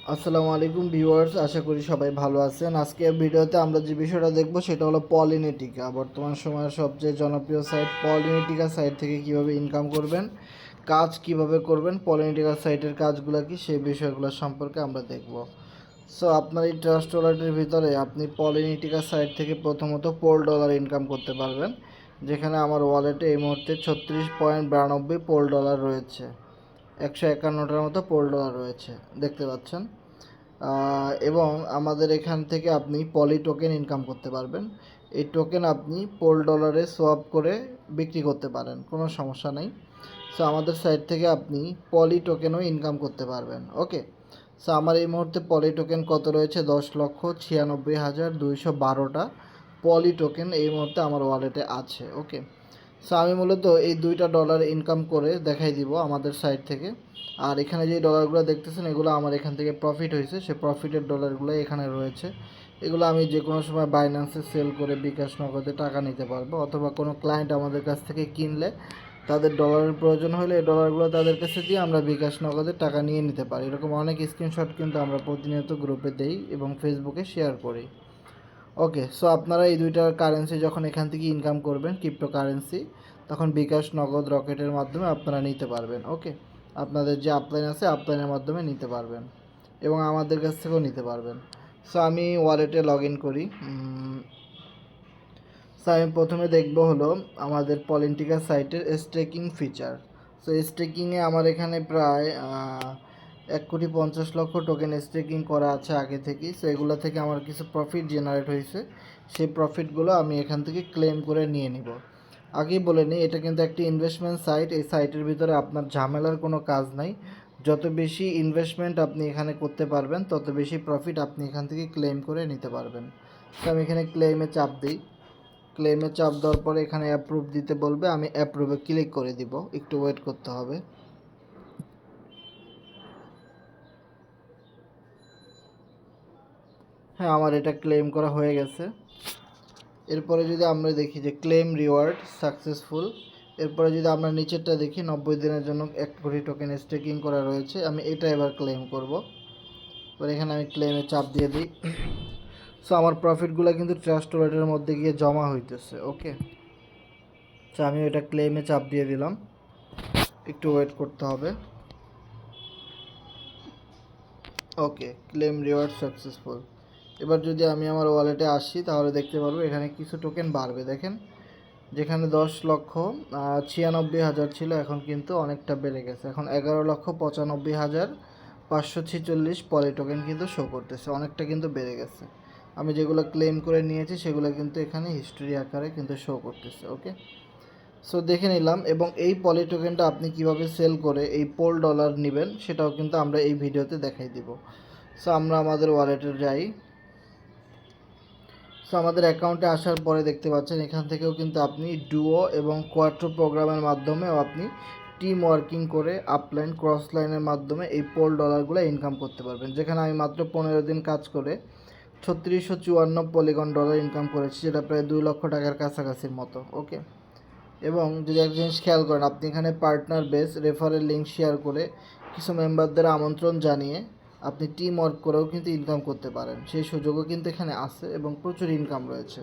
আসসালামু আলাইকুম ভিউয়ার্স, আশা করি সবাই ভালো আছেন। আজকে ভিডিওতে আমরা যে বিষয়টা দেখব সেটা হলো পলিনেটিকা। বর্তমান সময়ের সবচেয়ে জনপ্রিয় সাইট পলিনেটিকা সাইট থেকে কিভাবে ইনকাম করবেন, কাজ কিভাবে করবেন, পলিনেটিকা সাইটের কাজগুলো কি, সেই বিষয়গুলো সম্পর্কে আমরা দেখব। সো আপনার এই ট্রাস্ট ওয়ালেটের ভিতরে আপনি পলিনেটিকা সাইট থেকে প্রথমত $4 ইনকাম করতে পারবেন, যেখানে আমার ওয়ালেটে এই মুহূর্তে 36.92 পোল ডলার রয়েছে। 151টার মতো পোল ডলার রয়েছে, দেখতে পাচ্ছেন। এবং আমাদের এখান থেকে আপনি পলি টোকেন ইনকাম করতে পারবেন। এই টোকেন আপনি পোল ডলারে সোয়াপ করে বিক্রি করতে পারেন, কোনো সমস্যা নেই। সো আমাদের সাইট থেকে আপনি পলি টোকেনও ইনকাম করতে পারবেন। ওকে, সো আমার এই মুহূর্তে পলি টোকেন কত রয়েছে? 10,96,212টা পলি টোকেন এই মুহূর্তে আমার ওয়ালেটে আছে। ওকে, সো আমি মূলত এই $2 ইনকাম করে দেখাই দিব আমাদের সাইট থেকে। আর এখানে যে ডলারগুলো দেখতেছেন এগুলো আমার এখান থেকে প্রফিট হয়েছে, সে প্রফিটের ডলারগুলো এখানে রয়েছে। এগুলো আমি যে কোনো সময় বাইন্যান্সে সেল করে বিকাশ নগদে টাকা নিতে পারবো, অথবা কোনো ক্লায়েন্ট আমাদের কাছ থেকে কিনলে তাদের ডলারের প্রয়োজন হলে এই ডলারগুলো তাদের কাছে দিয়ে আমরা বিকাশ নগদে টাকা নিয়ে নিতে পারি। এরকম অনেক স্ক্রিনশট কিন্তু আমরা প্রতিনিয়ত গ্রুপে দেই এবং ফেসবুকে শেয়ার করি। ওকে, সো আপনারা এই দুইটার কারেন্সি যখন এখান থেকে ইনকাম করবেন, ক্রিপ্টো কারেন্সি, তখন বিকাশ নগদ রকেটের মাধ্যমে আপনারা নিতে পারবেন। ওকে, আপনাদের যে আপলাইন আছে আপলাইনের মাধ্যমে নিতে পারবেন এবং আমাদের কাছ থেকেও নিতে পারবেন। সো আমি ওয়ালেটে লগ ইন করি। সো আমি প্রথমে দেখব হলো আমাদের পলিটিকা সাইটের স্টেকিং ফিচার। সো স্টেকিংয়ে আমার এখানে প্রায় 1,50,00,000 টোকেন স্টেকিং করা আছে আগে থেকেই। সো এগুলো থেকে আমার কিছু প্রফিট জেনারেট হয়েছে, সেই প্রফিটগুলো আমি এখান থেকে ক্লেম করে নিয়ে নিব। আগেই বলে নিই, এটা কিন্তু একটি ইনভেস্টমেন্ট সাইট। এই সাইটের ভিতরে আপনার ঝামেলার কোনো কাজ নাই। যত বেশি ইনভেস্টমেন্ট আপনি এখানে করতে পারবেন, তত বেশি প্রফিট আপনি এখান থেকে ক্লেম করে নিতে পারবেন। তো আমি এখানে ক্লেমে চাপ দিই। ক্লেমে চাপ দেওয়ার পরে এখানে অ্যাপ্রুভ দিতে বলবে, আমি অ্যাপ্রুভে ক্লিক করে দিব। একটু ওয়েট করতে হবে। হ্যাঁ, আমার এটা ক্লেম করা হয়ে গেছে। এরপরে যদি আমরা দেখি যে ক্লেম রিওয়ার্ড সাকসেসফুল, এরপরে যদি আমরা নিচেরটা দেখি 90 দিনের জন্য 1 কোটি টোকেন স্টেকিং করা রয়েছে, আমি এটা এবার ক্লেম করব। এবার এখানে আমি ক্লেমে চাপ দিয়ে দিই। সো আমার প্রফিটগুলো কিন্তু ট্রাস্ট ওয়ালেটের মধ্যে গিয়ে জমা হইতেছে। ওকে, সো আমি এটা ক্লেমে চাপ দিয়ে দিলাম। একটু ওয়েট করতে হবে। ওকে, ক্লেম রিওয়ার্ড সাকসেসফুল। এবার যদি আমি আমার ওয়ালেটে আসি তাহলে দেখতে পারবো এখানে কিছু টোকেন বাড়বে। দেখেন, যেখানে 10,96,000 ছিল, এখন কিন্তু অনেকটা বেড়ে গেছে। এখন 11,95,546 পলি টোকেন কিন্তু শো করতেছে, অনেকটা কিন্তু বেড়ে গেছে। আমি যেগুলো ক্লেম করে নিয়েছি সেগুলো কিন্তু এখানে হিস্ট্রি আকারে কিন্তু শো করতেছে। ওকে, সো দেখে নিলাম। এবং এই পলি টোকেনটা আপনি কিভাবে সেল করে এই পোল ডলার নেবেন সেটাও কিন্তু আমরা এই ভিডিওতে দেখাই দিব। সো আমরা আমাদের ওয়ালেটে যাই। সো আমাদের অ্যাকাউন্টে আসার পরে দেখতে পাচ্ছেন এখান থেকেও কিন্তু আপনি ডুও এবং কোয়াট্রো প্রোগ্রামের মাধ্যমেও আপনি টিম ওয়ার্কিং করে আপলাইন ক্রস লাইনের মাধ্যমে এই পোল ডলারগুলো ইনকাম করতে পারবেন। যেখানে আমি মাত্র 15 দিন কাজ করে 3654 পলিগন ডলার ইনকাম করেছি, যেটা প্রায় 2 লক্ষ টাকার কাছাকাছির মতো। ওকে, এবং যদি একটা জিনিস খেয়াল করেন, আপনি এখানে partner base referral link share করে কিছু মেম্বারদের আমন্ত্রণ জানিয়ে আপনি টিম ওয়ার্ক করেও কিন্তু ইনকাম করতে পারেন, সেই সুযোগও কিন্তু এখানে আছে এবং প্রচুর ইনকাম রয়েছে।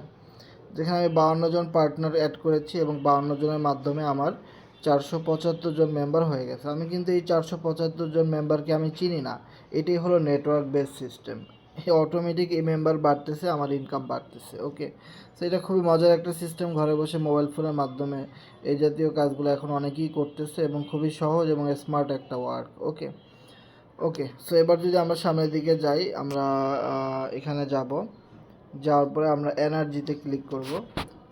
যেখানে আমি 52 জন পার্টনার অ্যাড করেছি এবং 52 জনের মাধ্যমে আমার 475 জন মেম্বার হয়ে গেছে। আমি কিন্তু এই 475 জন মেম্বারকে আমি চিনি না, এটাই হলো নেটওয়ার্ক বেস সিস্টেম। অটোমেটিক এই মেম্বার বাড়তেছে, আমার ইনকাম বাড়তেছে। ওকে, সো এটা খুবই মজার একটা সিস্টেম। ঘরে বসে মোবাইল ফোনের মাধ্যমে এই জাতীয় কাজগুলো এখন অনেকেই করতেছে এবং খুবই সহজ এবং স্মার্ট একটা ওয়ার্ক। ওকে ওকে, সো এবার যদি আমরা সামনের দিকে যাই, আমরা এখানে যাব। যাওয়ার পরে আমরা এনার্জিতে ক্লিক করব।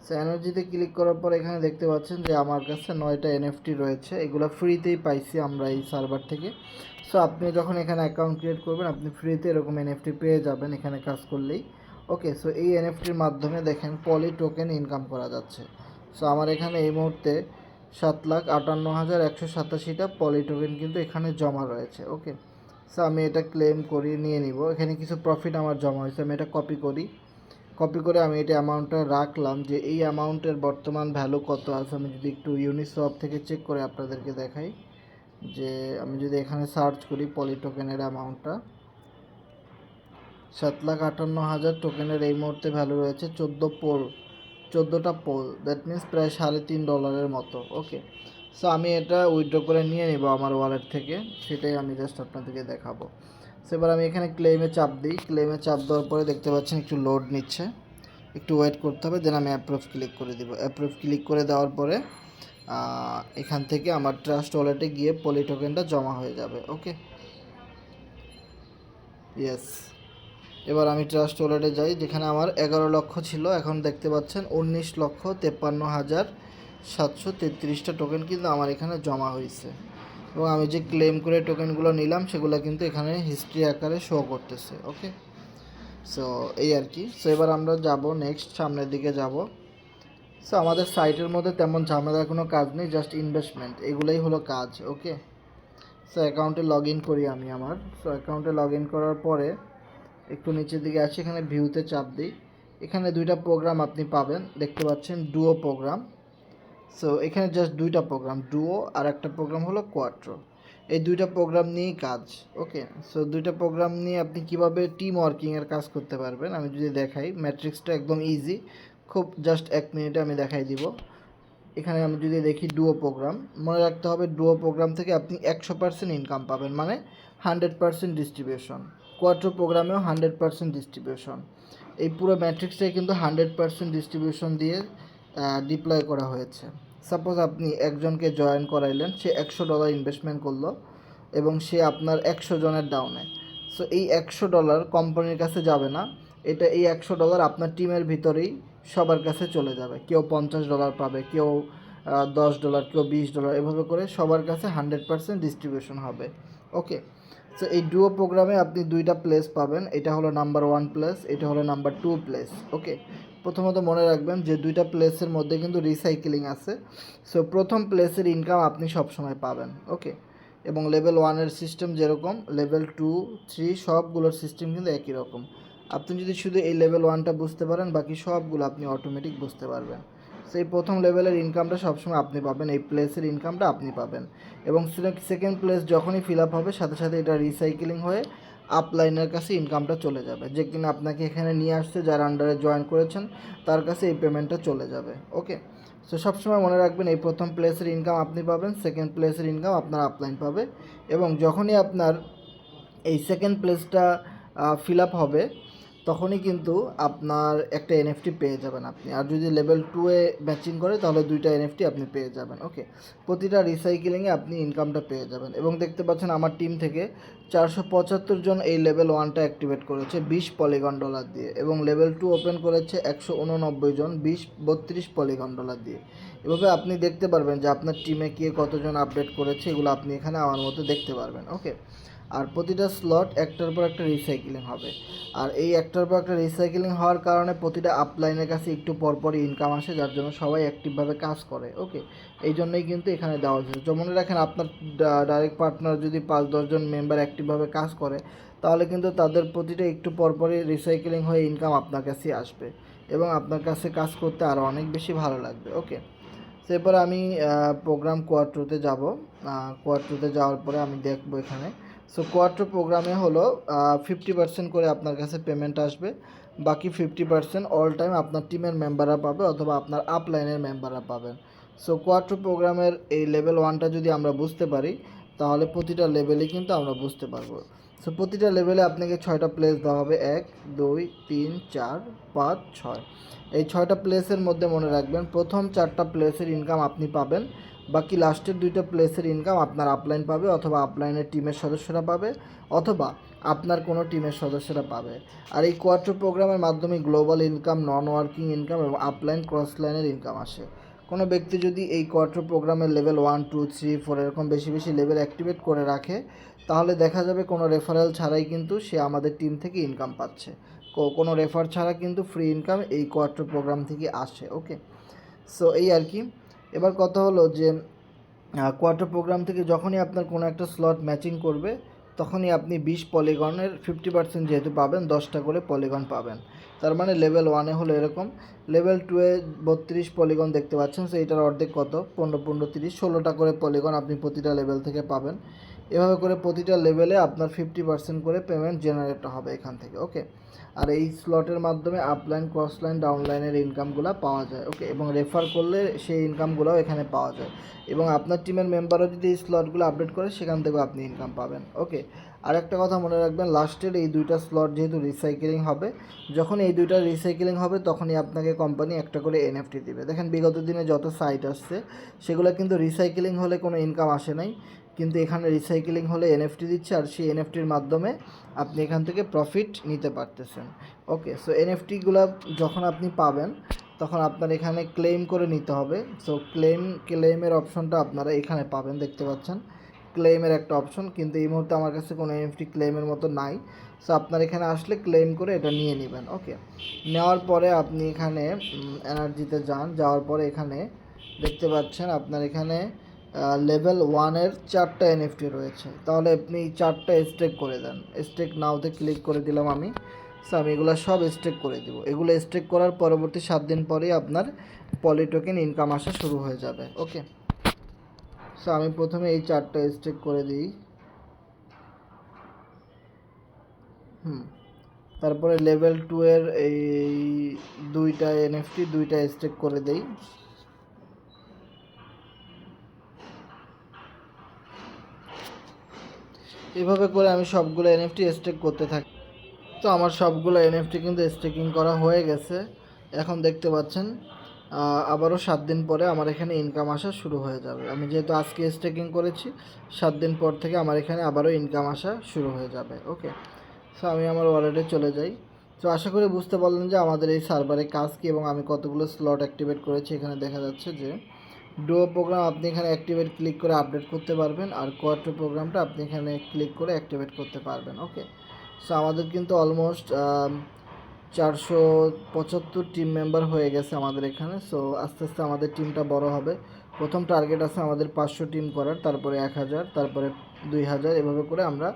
সো এনার্জিতে ক্লিক করার পর এখানে দেখতে পাচ্ছেন যে আমার কাছে 9টা এনএফটি রয়েছে। এগুলো ফ্রিতেই পাইছি আমরা এই সার্ভার থেকে। সো আপনি যখন এখানে অ্যাকাউন্ট ক্রিয়েট করবেন, আপনি ফ্রিতে এরকম এনএফটি পেয়ে যাবেন এখানে কাজ করলেই। ওকে, সো এই এনএফটির মাধ্যমে দেখেন পলি টোকেন ইনকাম করা যাচ্ছে। সো আমার এখানে এই মুহূর্তে 7,58,187টা পলি টোকেন কিন্তু এখানে জমা রয়েছে। ওকে, সো আমি এটা ক্লেম করি, নিয়ে নিব। এখানে কিছু প্রফিট আমার জমা হয়েছে, আমি এটা কপি করি। কপি করে আমি এটা অ্যামাউন্টটা রাখলাম যে এই অ্যামাউন্টের বর্তমান ভ্যালু কত আছে। আমি যদি একটু ইউনিসওয়াপ থেকে চেক করে আপনাদেরকে দেখাই, যে আমি যদি এখানে সার্চ করি পলি টোকেনের অ্যামাউন্টটা, 7,58,000 টোকেনের এই মুহূর্তে ভ্যালু রয়েছে 14টা পোল, দ্যাট মিন্স প্রায় $3.5 মতো। ওকে, সো আমি এটা উইথড্র করে নিয়ে নেব আমার ওয়ালেট থেকে, সেটাই আমি জাস্ট আপনাদেরকে দেখাবো। সো এবার আমি এখানে ক্লেমে চাপ দিই। ক্লেমে চাপ দেওয়ার পরে দেখতে পাচ্ছেন একটু লোড নিচ্ছে, একটু ওয়েট করতে হবে, দেন আমি অ্যাপ্রুভ ক্লিক করে দিব। অ্যাপ্রুভ ক্লিক করে দেওয়ার পরে এখান থেকে আমার ট্রাস্ট ওয়ালেটে গিয়ে পলি টোকেনটা জমা হয়ে যাবে। ওকে, ইয়েস। এবার আমি ট্রাস্ট ওয়ালেটে যাই, যেখানে আমার 11 লক্ষ ছিল, এখন দেখতে পাচ্ছেন 19,53,733টা টোকেন কিন্তু আমার এখানে জমা হয়েছে। এবং আমি যে ক্লেম করে টোকেনগুলো নিলাম সেগুলো কিন্তু এখানে হিস্ট্রি আকারে শো করতেছে। ওকে, সো এই আর কি। সো এবার আমরা যাব নেক্সট, সামনের দিকে যাব। সো আমাদের সাইটের মধ্যে তেমন ঝামেলার কোনো কাজ নেই, জাস্ট ইনভেস্টমেন্ট, এগুলোই হলো কাজ। ওকে, সো অ্যাকাউন্টে লগ ইন করি আমি আমার। সো অ্যাকাউন্টে লগ ইন করার পরে একটু নিচের দিকে আসি, এখানে ভিউতে চাপ দিই। এখানে দুইটা প্রোগ্রাম আপনি পাবেন, দেখতে পাচ্ছেন ডুও প্রোগ্রাম। সো এখানে জাস্ট দুইটা প্রোগ্রাম, ডুও আর একটা প্রোগ্রাম হলো কোয়াট্রো। এই দুইটা প্রোগ্রাম নিয়েই কাজ। ওকে, সো দুইটা প্রোগ্রাম নিয়ে আপনি কিভাবে টিম ওয়ার্কিংয়ের কাজ করতে পারবেন আমি যদি দেখাই, ম্যাট্রিক্সটা একদম ইজি, খুব জাস্ট 1 মিনিটে আমি দেখাই দিব। এখানে আমি যদি দেখি ডুও প্রোগ্রাম, মনে রাখতে হবে ডুও প্রোগ্রাম থেকে আপনি 100% ইনকাম পাবেন, মানে 100% ডিস্ট্রিবিউশন। Quattro প্রোগ্রামেও 100% distribution. এই পুরো ম্যাট্রিক্সটাই কিন্তু 100% ডিস্ট্রিবিউশন দিয়ে ডিপ্লয় করা হয়েছে। সাপোজ আপনি একজনকে জয়েন করাইলেন, সে $100 ইনভেস্টমেন্ট করলো এবং সে আপনার 100 জনের ডাউনে। সো এই $100 কোম্পানির কাছে যাবে না, এই $100 আপনার টিমের ভিতরেই সবার কাছে চলে যাবে। কেউ $50 পাবে, কেউ $10, কেউ $20, এভাবে করে সবার কাছে 100% ডিস্ট্রিবিউশন হবে। ওকে, সো এই ডুও প্রোগ্রামে আপনি দুইটা প্লেস পাবেন, এটা হলো নাম্বার 1 প্লেস, এটা হলো নাম্বার 2 প্লেস। ওকে, প্রথমত মনে রাখবেন যে দুইটা প্লেসের মধ্যে কিন্তু রিসাইকেলিং আছে। সো প্রথম প্লেসের ইনকাম আপনি সবসময় পাবেন। ওকে, এবং লেভেল 1-এর সিস্টেম যেরকম, লেভেল 2, 3 সবগুলোর সিস্টেম কিন্তু একই রকম। আপনি যদি শুধু এই লেভেল 1টা বুঝতে পারেন, বাকি সবগুলো আপনি অটোমেটিক বুঝতে পারবেন। সেই প্রথম লেভেলের ইনকামটা সবসময় আপনি পাবেন, এই প্লেসের ইনকামটা আপনি পাবেন। এবং সেকেন্ড প্লেস যখনই ফিল আপ হবে, সাথে সাথে এটা রিসাইকেলিং হয়ে আপলাইনের কাছে ইনকামটা চলে যাবে, যে কিনা আপনাকে এখানে নিয়ে আসছে, যার আন্ডারে জয়েন করেছেন তার কাছে এই পেমেন্টটা চলে যাবে। ওকে, সো সবসময় মনে রাখবেন এই প্রথম প্লেসের ইনকাম আপনি পাবেন, সেকেন্ড প্লেসের ইনকাম আপনার আপলাইন পাবে। এবং যখনই আপনার এই সেকেন্ড প্লেসটা ফিল আপ হবে, তখনই কিন্তু আপনার একটা এনএফটি পেয়ে যাবেন আপনি। আর যদি লেভেল 2-এ ম্যাচিং করে তাহলে দুইটা এনএফটি আপনি পেয়ে যাবেন। ওকে, প্রতিটা রিসাইকেলিংয়ে আপনি ইনকামটা পেয়ে যাবেন। এবং দেখতে পাচ্ছেন আমার টিম থেকে 475 জন এই লেভেল 1টা অ্যাক্টিভেট করেছে $20 দিয়ে, এবং লেভেল 2 ওপেন করেছে 189 জন 32 পলিগন ডলার দিয়ে। এভাবে আপনি দেখতে পারবেন যে আপনার টিমে কে কতজন আপডেট করেছে, এগুলো আপনি এখানে আমার মতো দেখতে পারবেন। ওকে, আর প্রতিটা স্লট একটার পর একটা রিসাইকেলিং হবে, আর এই একটার পর একটা রিসাইকেলিং হওয়ার কারণে প্রতিটা আপলাইনের কাছে একটু পরপরই ইনকাম আসে, যার জন্য সবাই অ্যাক্টিভভাবে কাজ করে। ওকে, এই জন্যই কিন্তু এখানে দেওয়া হয়েছে। তো মনে রাখেন, আপনার ডাইরেক্ট পার্টনার যদি 5-10 জন মেম্বার অ্যাক্টিভভাবে কাজ করে, তাহলে কিন্তু তাদের প্রতিটা একটু পরপরই রিসাইকেলিং হয়ে ইনকাম আপনার কাছেই আসবে, এবং আপনার কাছে কাজ করতে আরও অনেক বেশি ভালো লাগবে। ওকে, তো এরপর আমি প্রোগ্রাম কোয়াট্রোতে যাব। কোয়াট্রোতে যাওয়ার পরে আমি দেখব এখানে। সো কোয়াট্রো প্রোগ্রামে হলো 50% করে আপনার কাছে পেমেন্ট আসবে, বাকি 50% অল টাইম আপনার টিমের মেম্বাররা পাবে, অথবা আপনার আপলাইনের মেম্বাররা পাবেন। সো কোয়াট্রো প্রোগ্রামের এই লেভেল 1টা যদি আমরা বুঝতে পারি, তাহলে প্রতিটা লেভেলে কিন্তু আমরা বুঝতে পারবো। সো প্রতিটা লেভেলে আপনাকে 6টা প্লেস দেওয়া হবে, 1, 2, 3, 4, 5, 6। এই 6টা প্লেসের মধ্যে মনে রাখবেন প্রথম 4টা প্লেসের ইনকাম আপনি পাবেন, বাকি লাস্টের 2টা প্লেসের ইনকাম আপনার আপলাইন পাবে, অথবা আপলাইনের টিমের সদস্যরা পাবে, অথবা আপনার কোনো টিমের সদস্যরা পাবে। আর এই কোয়াট্রো প্রোগ্রামের মাধ্যমে গ্লোবাল ইনকাম, নন ওয়ার্কিং ইনকাম এবং আপলাইন ক্রস লাইনের ইনকাম আসে। কোনো ব্যক্তি যদি এই কোয়াট্রো প্রোগ্রামের লেভেল 1, 2, 3, 4 এরকম বেশি বেশি লেভেল অ্যাক্টিভেট করে রাখে, তাহলে দেখা যাবে কোনো রেফারেল ছাড়াই কিন্তু সে আমাদের টিম থেকে ইনকাম পাচ্ছে। কোনো রেফার ছাড়া কিন্তু ফ্রি ইনকাম এই কোয়াট্রো প্রোগ্রাম থেকে আসে। ওকে, সো এই আর কি। এবার কথা হলো যে কোয়ার্টার প্রোগ্রাম থেকে যখনই আপনার কোনো একটা স্লট ম্যাচিং করবে, তখনই আপনি 20 পলিগনের 50% যেহেতু পাবেন, 10টা করে পলিগন পাবেন। তার মানে লেভেল 1-এ হলো এরকম, লেভেল 2-এ 32 পলিগন দেখতে পাচ্ছেন। সো এটার অর্ধেক কত, 15, 15, 30, 16টা করে পলিগন আপনি প্রতিটা লেভেল থেকে পাবেন। এভাবে করে প্রতিটা লেভেলে আপনার 50% করে পেমেন্ট জেনারেট হবে এখান থেকে। ওকে, আর এই স্লটের মাধ্যমে আপলাইন, ক্রসলাইন, ডাউনলাইনের ইনকামগুলো পাওয়া যায়। ওকে, এবং রেফার করলে সেই ইনকামগুলোও এখানে পাওয়া যায়, এবং আপনার টিমের মেম্বারও যদি এই স্লটগুলো আপডেট করে সেখান থেকেও আপনি ইনকাম পাবেন। ওকে, আর একটা কথা মনে রাখবেন, লাস্টের এই দুইটা স্লট যেহেতু রিসাইকেলিং হবে, যখন এই দুইটা রিসাইকেলিং হবে তখনই আপনাকে কোম্পানি একটা করে এনএফটি দিবে। দেখেন বিগত দিনে যত সাইট আসছে সেগুলো কিন্তু রিসাইকেলিং হলে কোনো ইনকাম আসে নাই, কিন্তু এখানে রিসাইকেলিং হলে এনএফটি দিচ্ছে, আর সেই এনএফটির মাধ্যমে আপনি এখান থেকে প্রফিট নিতে পারতেছেন। ওকে, সো এনএফটিগুলো যখন আপনি পাবেন তখন আপনার এখানে ক্লেম করে নিতে হবে। সো ক্লেমের অপশনটা আপনারা এখানে পাবেন, দেখতে পাচ্ছেন ক্লেমের একটা অপশন, কিন্তু এই মুহূর্তে আমার কাছে কোনো এনএফটি ক্লেমের মতো নাই। সো আপনার এখানে আসলে ক্লেম করে এটা নিয়ে নেবেন। ওকে, নেওয়ার পরে আপনি এখানে এনার্জিতে যাওয়ার পরে এখানে দেখতে পাচ্ছেন আপনার এখানে লেভেল 1-এর 4টা এনএফটি রয়েছে, তাহলে আপনি 4টা স্টেক করে দেন। স্টেক নাওতে ক্লিক করে দিলাম আমি। সো আমি এগুলো সব স্টেক করে দেবো। এগুলো স্টেক করার পরবর্তী 7 দিন পরেই আপনার পলি টোকেন ইনকাম আসা শুরু হয়ে যাবে। ওকে, সো আমি প্রথমে এই 4টা স্টেক করে দিই। তারপরে লেভেল 2-এর এই 2টা এনএফটি 2টা স্টেক করে দেই। এভাবে করে আমি সবগুলো এনএফটি স্টেক করতে থাকি। তো আমার সবগুলো এনএফটি কিন্তু স্টেকিং করা হয়ে গেছে। এখন দেখতে পাচ্ছেন আবারও 7 দিন পরে আমার এখানে ইনকাম আসা শুরু হয়ে যাবে। আমি যেহেতু আজকে স্টেকিং করেছি, 7 দিন পর থেকে আমার এখানে আবারও ইনকাম আসা শুরু হয়ে যাবে। ওকে, সো আমি আমার ওয়ালেটে চলে যাই। তো আশা করি বুঝতে পারলেন যে আমাদের এই সার্ভারে কাজ কী এবং আমি কতগুলো স্লট অ্যাক্টিভেট করেছি। এখানে দেখা যাচ্ছে যে ডুও প্রোগ্রাম আপনি এখানে অ্যাক্টিভেট ক্লিক করে আপডেট করতে পারবেন, আর কোয়ার্টার প্রোগ্রামটা আপনি এখানে ক্লিক করে অ্যাক্টিভেট করতে পারবেন। ওকে, সো আমাদের কিন্তু অলমোস্ট 475 টিম মেম্বার হয়ে গেছে আমাদের এখানে। সো আস্তে আস্তে আমাদের টিমটা বড় হবে। প্রথম টার্গেট আছে আমাদের 500 টিম করার, তারপরে 1000, তারপরে 2000, এভাবে করে আমরা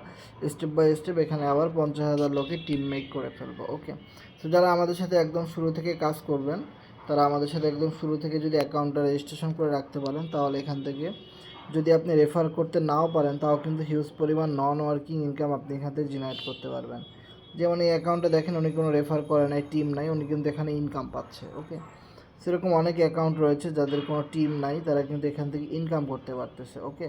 স্টেপ বাই স্টেপ এখানে আবার 50,000 লোকে টিম মেক করে ফেলবো। ওকে, তো যারা আমাদের সাথে একদম শুরু থেকে কাজ করবেন, তারা আমাদের সাথে একদম শুরু থেকে যদি অ্যাকাউন্টটা রেজিস্ট্রেশন করে রাখতে পারেন, তাহলে এখান থেকে যদি আপনি রেফার করতে নাও পারেন তাও কিন্তু হিউজ পরিমাণ নন ওয়ার্কিং ইনকাম আপনি এখান থেকে জেনারেট করতে পারবেন। যেমন এই অ্যাকাউন্টে দেখেন উনি কোনো রেফার করে নাই, টিম নাই, উনি কিন্তু এখানে ইনকাম পাচ্ছে। ওকে, সেরকম অনেক অ্যাকাউন্ট রয়েছে যাদের কোনো টিম নাই, তারা কিন্তু এখান থেকে ইনকাম করতে পারতেছে। ওকে,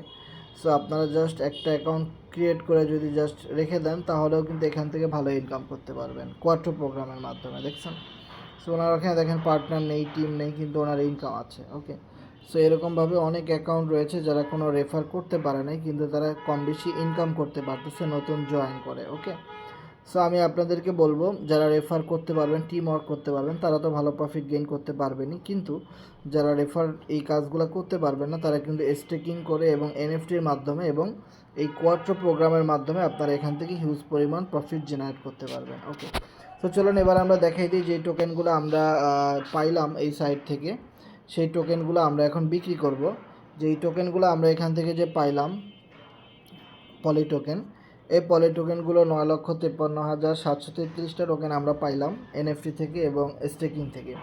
সো আপনারা জাস্ট একটা অ্যাকাউন্ট ক্রিয়েট করে যদি জাস্ট রেখে দেন তাহলেও কিন্তু এখান থেকে ভালো ইনকাম করতে পারবেন কোয়ার্টার প্রোগ্রামের মাধ্যমে। দেখছেন, সো ওনার ওখানে দেখেন পার্টনার নেই, টিম নেই, কিন্তু ওনার ইনকাম আছে। ওকে, সো এরকমভাবে অনেক অ্যাকাউন্ট রয়েছে যারা কোনো রেফার করতে পারে নাই, কিন্তু তারা কম বেশি ইনকাম করতে পারতেছে নতুন জয়েন করে। ওকে, সো আমি আপনাদেরকে বলবো যারা রেফার করতে পারবেন, টিম ওয়ার্ক করতে পারবেন, তারা তো ভালো প্রফিট গেইন করতে পারবেনই, কিন্তু যারা রেফার এই কাজগুলো করতে পারবেন না তারা কিন্তু স্টেকিং করে এবং এনএফটির মাধ্যমে এবং এই কোয়ার্টার প্রোগ্রামের মাধ্যমে আপনারা এখান থেকে হিউজ পরিমাণ প্রফিট জেনারেট করতে পারবেন। ওকে, তো চলুন এবার আমরা দেখাই দিই যে টোকেনগুলো আমরা পাইলাম এই সাইট থেকে, সেই টোকেনগুলো আমরা এখন বিক্রি করব। যে এই টোকেনগুলো আমরা এখান থেকে যে পাইলাম পলি টোকেন, এই পলি টোকেনগুলো 9,53,733টা টোকেন আমরা পাইলাম এনএফটি থেকে এবং স্টেকিং থেকে।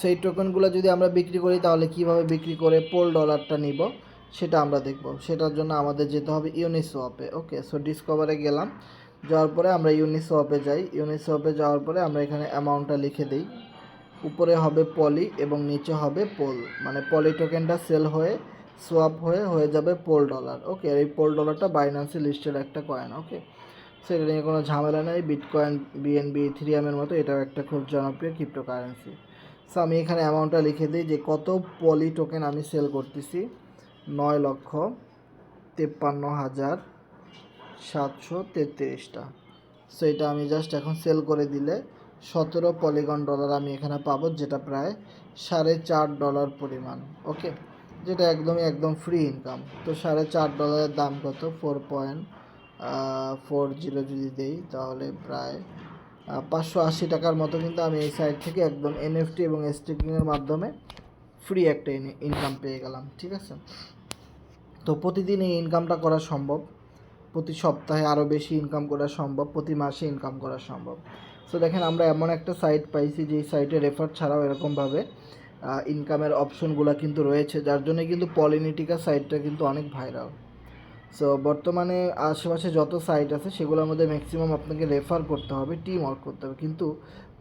সেই টোকেনগুলো যদি আমরা বিক্রি করি তাহলে কিভাবে বিক্রি করে পোল ডলারটা নিব সেটা আমরা দেখব। সেটার জন্য আমাদের যেতে হবে ইউনিসোয়াপে। ওকে, সো ডিসকভারে গেলাম, যাওয়ার পরে আমরা ইউনিসোয়াপে যাই। ইউনিসোয়াপে যাওয়ার পরে আমরা এখানে অ্যামাউন্টটা লিখে দিই। উপরে হবে পলি এবং নিচে হবে পোল, মানে পলি টোকেনটা সেল হয়ে সোয়াপ হয়ে যাবে পোল ডলার। ওকে, আর এই পোল ডলারটা বাইন্যান্সে লিস্টেড একটা কয়েন। ওকে, সো এটা নিয়ে কোনো ঝামেলা নেই। বিটকয়েন, বিএনবি, ইথেরিয়ামের মতো এটাও একটা খুব জনপ্রিয় ক্রিপ্টোকারেন্সি। সো আমি এখানে অ্যামাউন্টটা লিখে দিই যে কত পলি টোকেন আমি সেল করতেছি, 9,53,733টা। সো এটা আমি জাস্ট এখন সেল করে দিলে 17 পলিগন ডলার আমি এখানে পাবো, যেটা প্রায় $4.5 পরিমাণ। ওকে, যেটা একদম ফ্রি ইনকাম। তো $4.5 দাম কত, 4.40 যদি দেই তাহলে প্রায় 580 টাকার মতো কিন্তু আমি এই সাইট থেকে একদম এনএফটি এবং স্টেকিংয়ের মাধ্যমে ফ্রি একটা ইনকাম পেয়ে গেলাম। ঠিক আছে, তো প্রতিদিন এই ইনকামটা করা সম্ভব, প্রতি সপ্তাহে আরও বেশি ইনকাম করা সম্ভব, প্রতি মাসে ইনকাম করা সম্ভব। সো দেখেন আমরা এমন একটা সাইট পাইছি যেই সাইটে রেফার ছাড়াও এরকমভাবে ইনকামের অপশনগুলো কিন্তু রয়েছে, যার জন্য কিন্তু পলিনিটিকা সাইটটা কিন্তু অনেক ভাইরাল। সো বর্তমানে আশেপাশে যত সাইট আছে সেগুলোর মধ্যে ম্যাক্সিমাম আপনাকে রেফার করতে হবে, টিম ওয়ার্ক করতে হবে। কিন্তু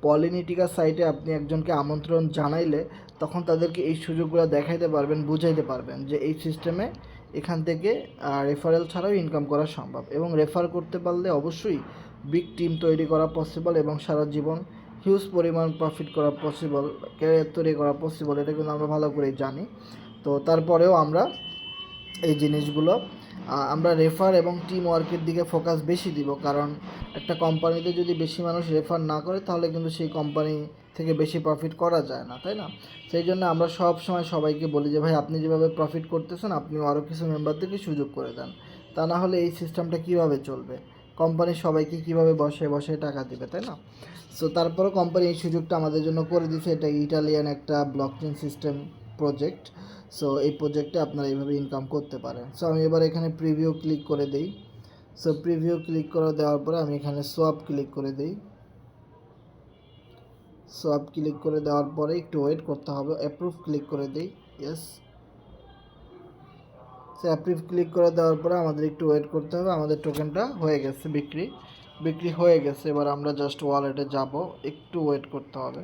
পলিনিটিকা সাইটে আপনি একজনকে আমন্ত্রণ জানাইলে তখন তাদেরকে এই সুযোগগুলো দেখাইতে পারবেন, বুঝাইতে পারবেন যে এই সিস্টেমে এখান থেকে রেফারেল ছাড়াও ইনকাম করা সম্ভব, এবং রেফার করতে পারলে অবশ্যই বিগ টিম তৈরি করা পসিবল এবং সারা জীবন হিউজ পরিমাণ প্রফিট করা পসিবল, ক্যারিয়ার তৈরি করা পসিবল। এটা কিন্তু আমরা ভালো করেই জানি। তো তারপরেও আমরা এই জিনিসগুলো আমরা রেফার এবং টিম ওয়ার্কের দিকে ফোকাস বেশি দিব, কারণ একটা কোম্পানিতে যদি বেশি মানুষ রেফার না করে তাহলে কিন্তু সেই কোম্পানি থেকে বেশি প্রফিট করা যায় না, তাই না? সেই জন্য আমরা সব সময় সবাইকে বলি যে ভাই আপনি যেভাবে প্রফিট করতেছেন আপনিও আরও কিছু মেম্বারদেরকে সুযোগ করে দেন, তা না হলে এই সিস্টেমটা কীভাবে চলবে? কোম্পানি সবাইকে কীভাবে বসে বসে টাকা দেবে, তাই না? সো তারপরেও কোম্পানি এই সুযোগটা আমাদের জন্য করে দিয়েছে। এটা ইটালিয়ান একটা ব্লকচেন সিস্টেম প্রজেক্ট। সো এই প্রজেক্টে আপনারা এইভাবে ইনকাম করতে পারেন। সো আমি এবার এখানে প্রিভিউ ক্লিক করে দিই। সো প্রিভিউ ক্লিক করে দেওয়ার পরে আমি এখানে সোয়াপ ক্লিক করে দিই। সোয়াপ ক্লিক করে দেওয়ার পরে একটু ওয়েট করতে হবে, অ্যাপ্রুভ ক্লিক করে দিই। ইয়েস, সো অ্যাপ্রুভ ক্লিক করে দেওয়ার পরে আমাদের একটু ওয়েট করতে হবে। আমাদের টোকেনটা হয়ে গেছে, বিক্রি হয়ে গেছে। এবার আমরা জাস্ট ওয়ালেটে যাব, একটু ওয়েট করতে হবে।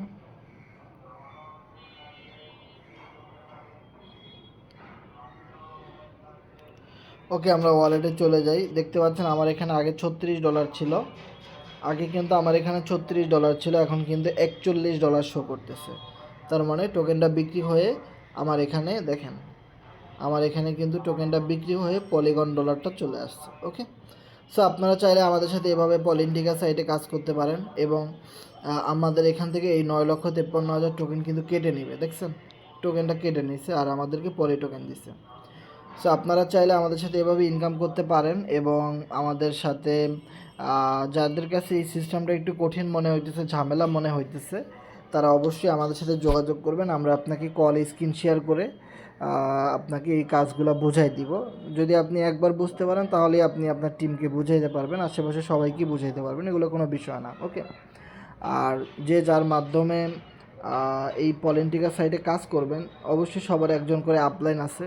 ওকে, আমরা ওয়ালেটে চলে যাই। দেখতে পাচ্ছেন আমার এখানে আগে $36 ছিল, আগে কিন্তু আমার এখানে $36 ছিল, এখন কিন্তু $41 শো করতেছে। তার মানে টোকেনটা বিক্রি হয়ে আমার এখানে দেখেন, আমার এখানে কিন্তু টোকেনটা বিক্রি হয়ে পলিগন ডলারটা চলে আসছে। ওকে, সো আপনারা চাইলে আমাদের সাথে এভাবে পলিন্টিকা সাইটে কাজ করতে পারেন, এবং আমাদের এখান থেকে এই 9,53,000 টোকেন কিন্তু কেটে নেবে। দেখছেন, টোকেনটা কেটে নিছে আর আমাদেরকে পলি টোকেন দিছে। সো আপনারা চাইলে আমাদের সাথে এভাবে ইনকাম করতে পারেন, এবং আমাদের সাথে যাদের কাছে এই সিস্টেমটা একটু কঠিন মনে হইতেছে, ঝামেলা মনে হইতেছে, তারা অবশ্যই আমাদের সাথে যোগাযোগ করবেন। আমরা আপনাকে কল স্ক্রিন শেয়ার করে আপনাকে এই কাজগুলো বুঝাই দিব। যদি আপনি একবার বুঝতে পারেন তাহলেই আপনি আপনার টিমকে বুঝাইতে পারবেন, আশেপাশে সবাইকে বুঝাইতে পারবেন, এগুলো কোনো বিষয় না। ওকে, আর যে যার মাধ্যমে এই পলিন্টিকা সাইটে কাজ করবেন অবশ্যই সবার একজন করে আপলাইন আছে।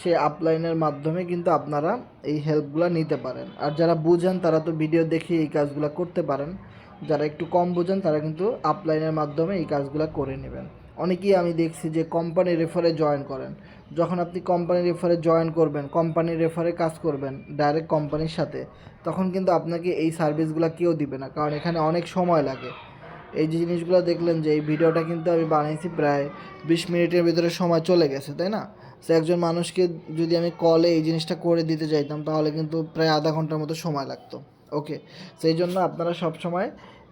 সেই আপলাইনের মাধ্যমে কিন্তু আপনারা এই হেল্পগুলো নিতে পারেন। আর যারা বুঝেন তারা তো ভিডিও দেখে এই কাজগুলো করতে পারেন, যারা একটু কম বুঝেন তারা কিন্তু আপলাইনের মাধ্যমে এই কাজগুলো করে নেবেন। অনেকেই আমি দেখছি যে কোম্পানির রেফারে জয়েন করেন। যখন আপনি কোম্পানির রেফারে জয়েন করবেন, কোম্পানির রেফারে কাজ করবেন ডাইরেক্ট কোম্পানির সাথে, তখন কিন্তু আপনাকে এই সার্ভিসগুলো কেউ দিবে না, কারণ এখানে অনেক সময় লাগে। এই যে জিনিসগুলো দেখলেন যে এই ভিডিওটা কিন্তু আমি বানিয়েছি প্রায় 20 মিনিটের ভিতরে সময় চলে গেছে, তাই না? সো একজন মানুষকে যদি আমি কলে এই জিনিসটা করে দিতে চাইতাম তাহলে কিন্তু প্রায় আধা ঘন্টার মতো সময় লাগতো। ওকে, সেই জন্য আপনারা সবসময়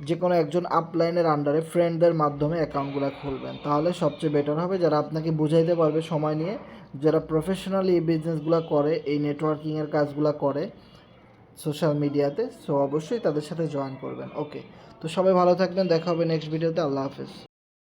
যে কোনো একজন আপলাইনের আন্ডারে ফ্রেন্ডদের মাধ্যমে অ্যাকাউন্টগুলো খুলবেন, তাহলে সবচেয়ে বেটার হবে। যারা আপনাকে বুঝাইতে পারবে সময় নিয়ে, যারা প্রফেশনালি এই বিজনেসগুলো করে, এই নেটওয়ার্কিংয়ের কাজগুলো করে সোশ্যাল মিডিয়াতে, সো অবশ্যই তাদের সাথে জয়েন করবেন। ওকে, তো সবাই ভালো থাকবেন, দেখা হবে নেক্সট ভিডিওতে। আল্লাহ হাফেজ।